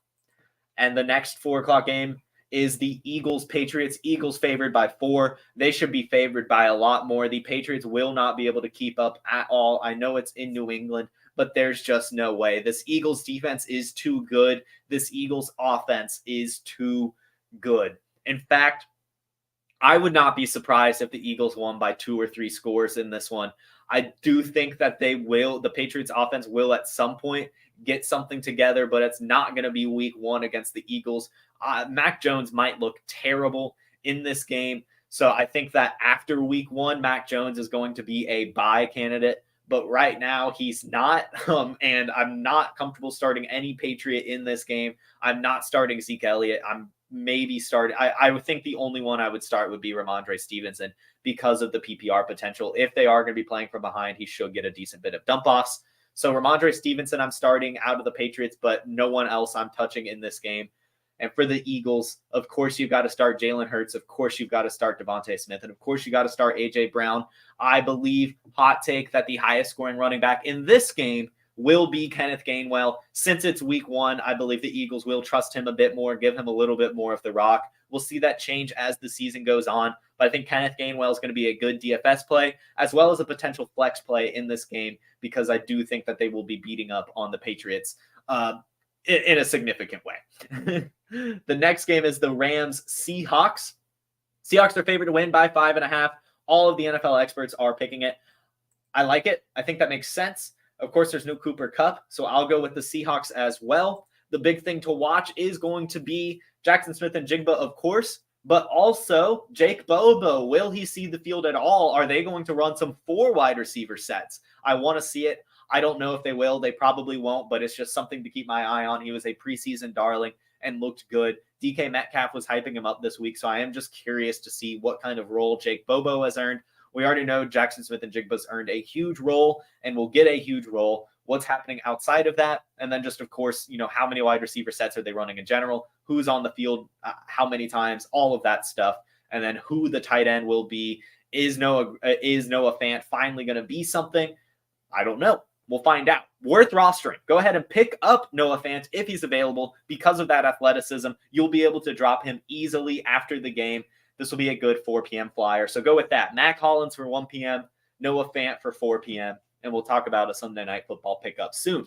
And the next 4 o'clock game is the Eagles-Patriots. Eagles favored by 4. They should be favored by a lot more. The Patriots will not be able to keep up at all. I know it's in New England, but there's just no way. This Eagles defense is too good. This Eagles offense is too good. In fact, I would not be surprised if the Eagles won by 2 or 3 scores in this one. I do think that the Patriots offense will at some point get something together, but it's not going to be week 1 against the Eagles. Mac Jones might look terrible in this game. So I think that after week 1, Mac Jones is going to be a bye candidate. But right now he's not. And I'm not comfortable starting any Patriot in this game. I'm not starting Zeke Elliott. I'm maybe starting. I would think the only one I would start would be Ramondre Stevenson because of the PPR potential. If they are going to be playing from behind, he should get a decent bit of dump offs. So Ramondre Stevenson, I'm starting out of the Patriots, but no one else I'm touching in this game. And for the Eagles, of course, you've got to start Jalen Hurts. Of course, you've got to start Devontae Smith. And of course, you got to start A.J. Brown. I believe, hot take, that the highest scoring running back in this game will be Kenneth Gainwell. Since it's week 1, I believe the Eagles will trust him a bit more, give him a little bit more of the rock. We'll see that change as the season goes on. But I think Kenneth Gainwell is going to be a good DFS play, as well as a potential flex play in this game, because I do think that they will be beating up on the Patriots in a significant way. The next game is the Rams-Seahawks. Seahawks are favored to win by 5.5. All of the NFL experts are picking it. I like it. I think that makes sense. Of course, there's no Cooper Kupp, so I'll go with the Seahawks as well. The big thing to watch is going to be Jackson Smith and Jigba, of course, but also Jake Bobo. Will he see the field at all? Are they going to run some 4 wide receiver sets? I want to see it. I don't know if they will. They probably won't, but it's just something to keep my eye on. He was a preseason darling and looked good. DK Metcalf was hyping him up this week, so I am just curious to see what kind of role Jake Bobo has earned. We already know Jackson Smith and Jigba's earned a huge role and will get a huge role. What's happening outside of that? And then just, of course, how many wide receiver sets are they running in general? Who's on the field? How many times? All of that stuff. And then who the tight end will be. Is Noah Fant finally going to be something? I don't know. We'll find out. Worth rostering. Go ahead and pick up Noah Fant if he's available. Because of that athleticism, you'll be able to drop him easily after the game. This will be a good 4 p.m. flyer. So go with that. Mac Hollins for 1 p.m., Noah Fant for 4 p.m., and we'll talk about a Sunday Night Football pickup soon.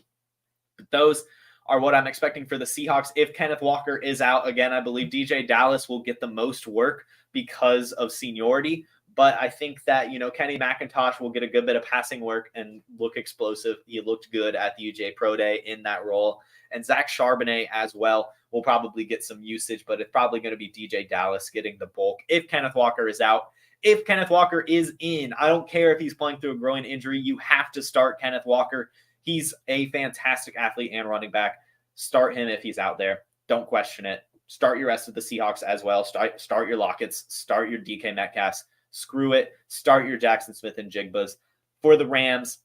But those are what I'm expecting for the Seahawks. If Kenneth Walker is out, again, I believe DJ Dallas will get the most work because of seniority. But I think that, Kenny McIntosh will get a good bit of passing work and look explosive. He looked good at the UJ Pro Day in that role. And Zach Charbonnet as well will probably get some usage, but it's probably going to be DJ Dallas getting the bulk if Kenneth Walker is out. If Kenneth Walker is in, I don't care if he's playing through a groin injury. You have to start Kenneth Walker. He's a fantastic athlete and running back. Start him if he's out there. Don't question it. Start your rest of the Seahawks as well. Start your Locketts. Start your DK Metcalfs. Screw it. Start your Jackson Smith and Jigbas. For the Rams,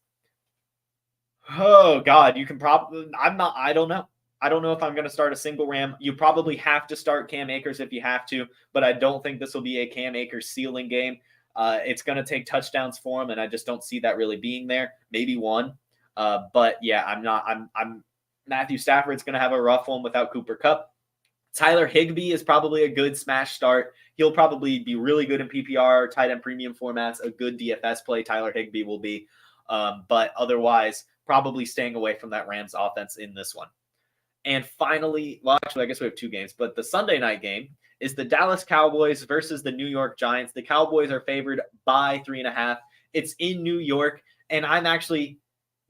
oh God, you can probably, I don't know. I don't know if I'm going to start a single Ram. You probably have to start Cam Akers if you have to, but I don't think this will be a Cam Akers ceiling game. It's going to take touchdowns for him, and I just don't see that really being there. Maybe one. But yeah, I'm Matthew Stafford's going to have a rough one without Cooper Kupp. Tyler Higbee is probably a good smash start. He'll probably be really good in PPR, tight end premium formats, a good DFS play. Tyler Higbee will be. But otherwise, probably staying away from that Rams offense in this one. And finally, well, actually, I guess we have 2 games, but the Sunday night game is the Dallas Cowboys versus the New York Giants. The Cowboys are favored by 3.5. It's in New York, and I'm actually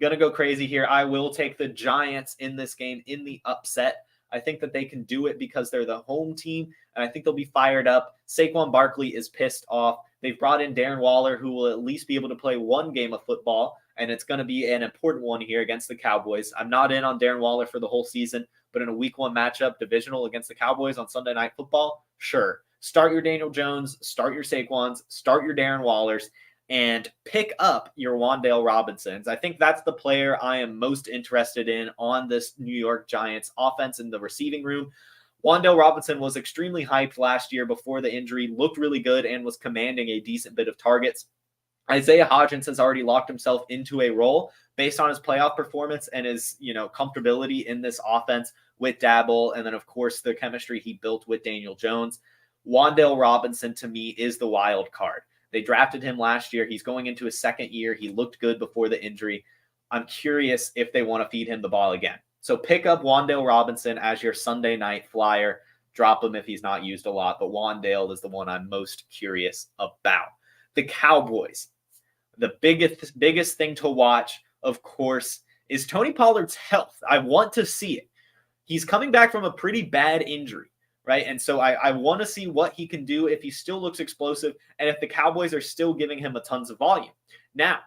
going to go crazy here. I will take the Giants in this game in the upset. I think that they can do it because they're the home team, and I think they'll be fired up. Saquon Barkley is pissed off. They've brought in Darren Waller, who will at least be able to play one game of football, and it's going to be an important one here against the Cowboys. I'm not in on Darren Waller for the whole season, but in a week 1 matchup, divisional against the Cowboys on Sunday Night Football, sure. Start your Daniel Jones, start your Saquons, start your Darren Wallers, and pick up your Wan'Dale Robinsons. I think that's the player I am most interested in on this New York Giants offense in the receiving room. Wan'Dale Robinson was extremely hyped last year before the injury, looked really good, and was commanding a decent bit of targets. Isaiah Hodgins has already locked himself into a role based on his playoff performance and his, comfortability in this offense with Dabble, and then, of course, the chemistry he built with Daniel Jones. Wan'Dale Robinson, to me, is the wild card. They drafted him last year. He's going into his second year. He looked good before the injury. I'm curious if they want to feed him the ball again. So pick up Wan'Dale Robinson as your Sunday night flyer. Drop him if he's not used a lot, but Wan'Dale is the one I'm most curious about. The Cowboys. The biggest thing to watch, of course, is Tony Pollard's health. I want to see it. He's coming back from a pretty bad injury, right? And so I want to see what he can do if he still looks explosive and if the Cowboys are still giving him a tons of volume. Now,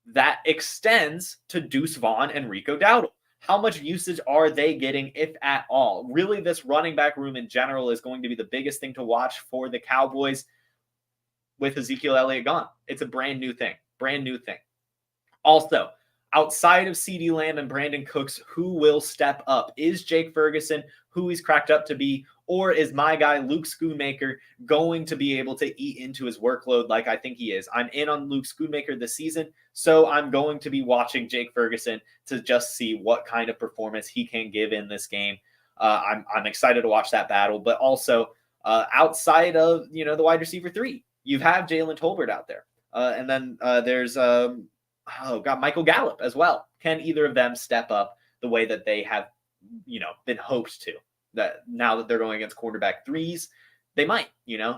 that extends to Deuce Vaughn and Rico Dowdle. How much usage are they getting, if at all? Really, this running back room in general is going to be the biggest thing to watch for the Cowboys with Ezekiel Elliott gone. It's a brand new thing. Also, outside of CeeDee Lamb and Brandon Cooks, who will step up? Is Jake Ferguson who he's cracked up to be, or is my guy Luke Schoonmaker going to be able to eat into his workload like I think he is? I'm in on Luke Schoonmaker this season, so I'm going to be watching Jake Ferguson to just see what kind of performance he can give in this game. I'm excited to watch that battle, but also outside of the wide receiver 3, you have Jalen Tolbert out there, and then there's Michael Gallup as well. Can either of them step up the way that they have been hoped to? That now that they're going against quarterback 3s, they might.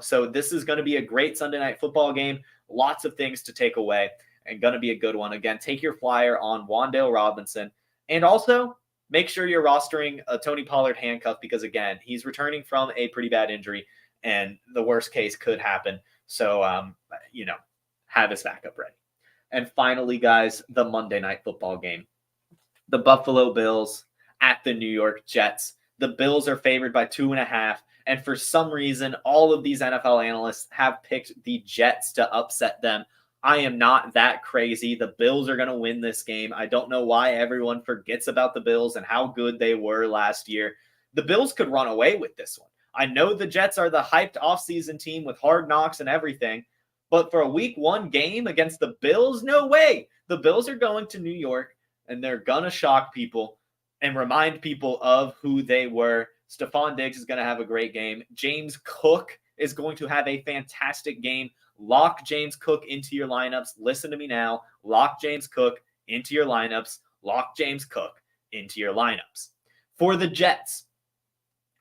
So this is going to be a great Sunday night football game. Lots of things to take away, and going to be a good one. Again, take your flyer on Wan'Dale Robinson, and also make sure you're rostering a Tony Pollard handcuff because again, he's returning from a pretty bad injury, and the worst case could happen. So have his backup ready. And finally, guys, the Monday Night Football game. The Buffalo Bills at the New York Jets. The Bills are favored by 2.5. And for some reason, all of these NFL analysts have picked the Jets to upset them. I am not that crazy. The Bills are going to win this game. I don't know why everyone forgets about the Bills and how good they were last year. The Bills could run away with this one. I know the Jets are the hyped offseason team with Hard Knocks and everything, but for a week 1 game against the Bills, no way. The Bills are going to New York, and they're going to shock people and remind people of who they were. Stephon Diggs is going to have a great game. James Cook is going to have a fantastic game. Lock James Cook into your lineups. Listen to me now. Lock James Cook into your lineups. Lock James Cook into your lineups. For the Jets,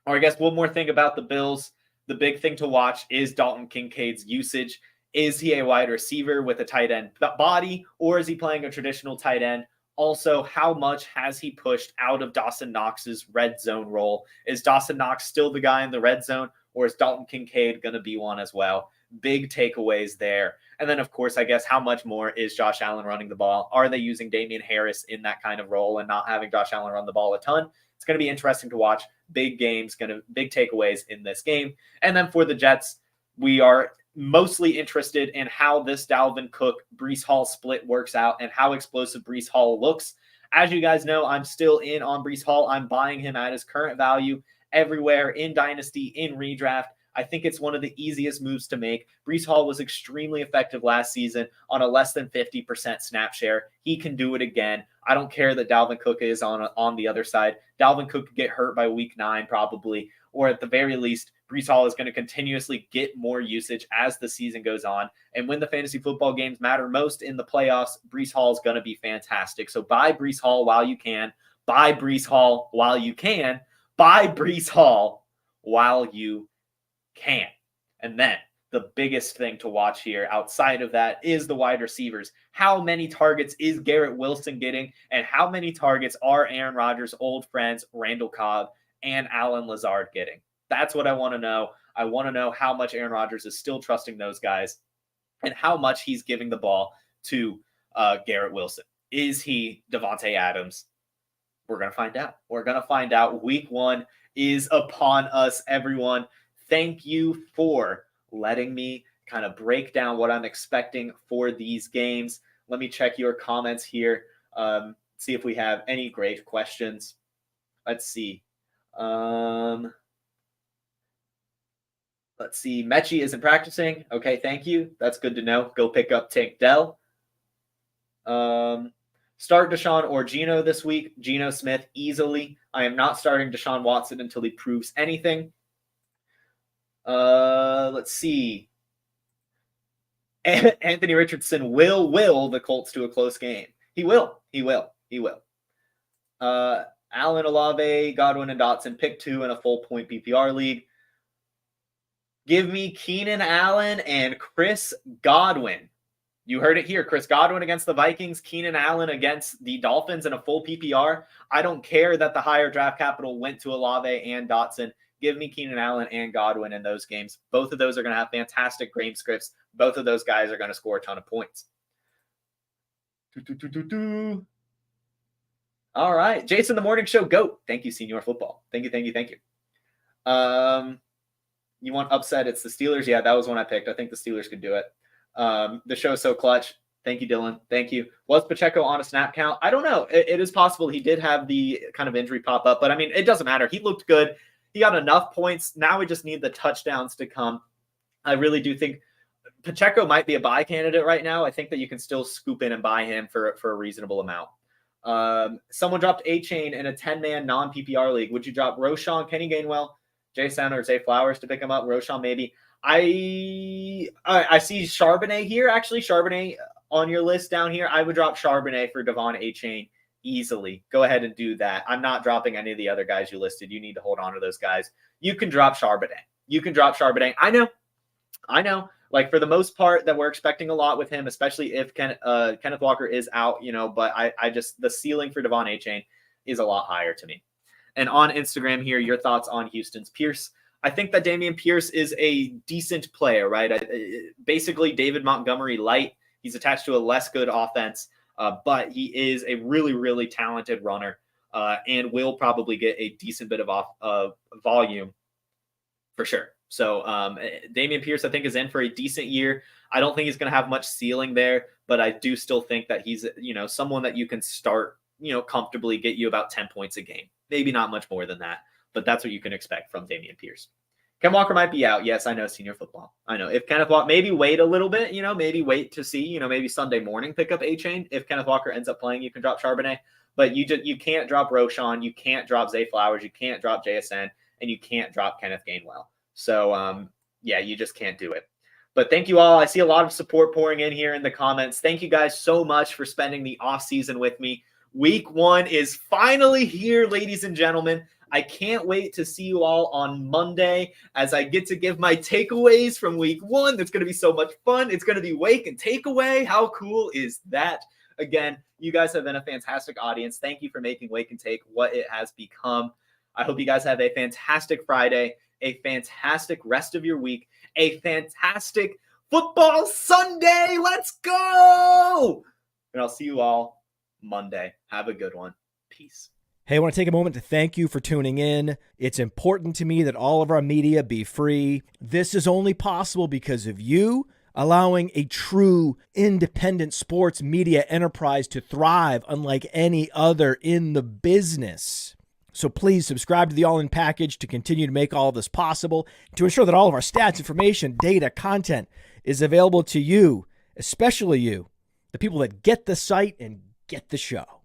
or I guess one more thing about the Bills, the big thing to watch is Dalton Kincaid's usage. Is he a wide receiver with a tight end body, or is he playing a traditional tight end? Also, how much has he pushed out of Dawson Knox's red zone role? Is Dawson Knox still the guy in the red zone, or is Dalton Kincaid going to be one as well? Big takeaways there. And then, of course, I guess how much more is Josh Allen running the ball? Are they using Damian Harris in that kind of role and not having Josh Allen run the ball a ton? It's going to be interesting to watch. Big games, big takeaways in this game. And then for the Jets, we are mostly interested in how this Dalvin Cook Breece Hall split works out and how explosive Breece Hall looks. As you guys know, I'm still in on Breece Hall. I'm buying him at his current value everywhere in Dynasty, in redraft. I think it's one of the easiest moves to make. Breece Hall was extremely effective last season on a less than 50% snap share. He can do it again. I don't care that Dalvin Cook is on the other side. Dalvin Cook could get hurt by week 9 probably, or at the very least, Breece Hall is going to continuously get more usage as the season goes on. And when the fantasy football games matter most in the playoffs, Breece Hall is going to be fantastic. So buy Breece Hall while you can. Buy Breece Hall while you can. Buy Breece Hall while you can. And then the biggest thing to watch here outside of that is the wide receivers. How many targets is Garrett Wilson getting, and how many targets are Aaron Rodgers' old friends Randall Cobb and Allen Lazard getting? That's what I want to know. I want to know how much Aaron Rodgers is still trusting those guys and how much he's giving the ball to Garrett Wilson. Is he Devontae Adams? We're going to find out. We're going to find out. Week 1 is upon us, everyone. Thank you for letting me kind of break down what I'm expecting for these games. Let me check your comments here. See if we have any great questions. Let's see. Let's see. Mechie isn't practicing. Okay, thank you. That's good to know. Go pick up Tank Dell. Start Deshaun or Geno this week. Geno Smith easily. I am not starting Deshaun Watson until he proves anything. Let's see. Anthony Richardson will the Colts to a close game. He will. Allen, Olave, Godwin, and Dotson, pick 2 in a full point PPR league. Give me Keenan Allen and Chris Godwin. You heard it here. Chris Godwin against the Vikings, Keenan Allen against the Dolphins in a full PPR. I don't care that the higher draft capital went to Olave and Dotson. Give me Keenan Allen and Godwin in those games. Both of those are going to have fantastic game scripts. Both of those guys are going to score a ton of points. All right. Jason, the morning show, GOAT. Thank you, Senior Football. Thank you. You want upset? It's the Steelers. Yeah, that was one I picked. I think the Steelers could do it. The show's so clutch. Thank you, Dylan. Thank you. Was Pacheco on a snap count? I don't know. It is possible he did have the kind of injury pop up, but I mean, it doesn't matter. He looked good. He got enough points. Now we just need the touchdowns to come. I really do think Pacheco might be a buy candidate right now. I think that you can still scoop in and buy him for a reasonable amount. Someone dropped A-Chain in a 10-man non-PPR league. Would you drop Roschon, Kenny Gainwell, Jason, or Zay Flowers to pick him up? Roschon, maybe. I see Charbonnet here. Actually, Charbonnet on your list down here. I would drop Charbonnet for Devon A-Chain easily. Go ahead and do that. I'm not dropping any of the other guys you listed. You need to hold on to those guys. You can drop Charbonnet. I know. Like, for the most part, that we're expecting a lot with him, especially if Kenneth Walker is out, but I just, the ceiling for Devon A-Chain is a lot higher to me. And on Instagram here, your thoughts on Houston's Pierce. I think that Dameon Pierce is a decent player, right? Basically, David Montgomery light. He's attached to a less good offense, but he is a really, really talented runner and will probably get a decent bit of volume for sure. So Dameon Pierce, I think, is in for a decent year. I don't think he's going to have much ceiling there, but I do still think that he's, someone that you can start, comfortably get you about 10 points a game. Maybe not much more than that, but that's what you can expect from Dameon Pierce. Ken Walker might be out. Yes, I know, Senior Football. I know. If Kenneth Walker, maybe wait a little bit, maybe wait to see, maybe Sunday morning pick up A-Chain. If Kenneth Walker ends up playing, you can drop Charbonnet, but you can't drop Roschon, you can't drop Zay Flowers, you can't drop JSN, and you can't drop Kenneth Gainwell. So, you just can't do it. But thank you all. I see a lot of support pouring in here in the comments. Thank you guys so much for spending the off season with me. Week 1 is finally here, ladies and gentlemen. I can't wait to see you all on Monday as I get to give my takeaways from week 1. That's going to be so much fun. It's going to be Wake and Takeaway. How cool is that? Again, you guys have been a fantastic audience. Thank you for making Wake and Take what it has become. I hope you guys have a fantastic Friday, a fantastic rest of your week, a fantastic football Sunday. Let's go! And I'll see you all Monday. Have a good one. Peace. Hey, I want to take a moment to thank you for tuning in. It's important to me that all of our media be free. This is only possible because of you allowing a true independent sports media enterprise to thrive unlike any other in the business. So please subscribe to the All In Package to continue to make all of this possible, to ensure that all of our stats, information, data, content is available to you, especially you, the people that get the site and get the show.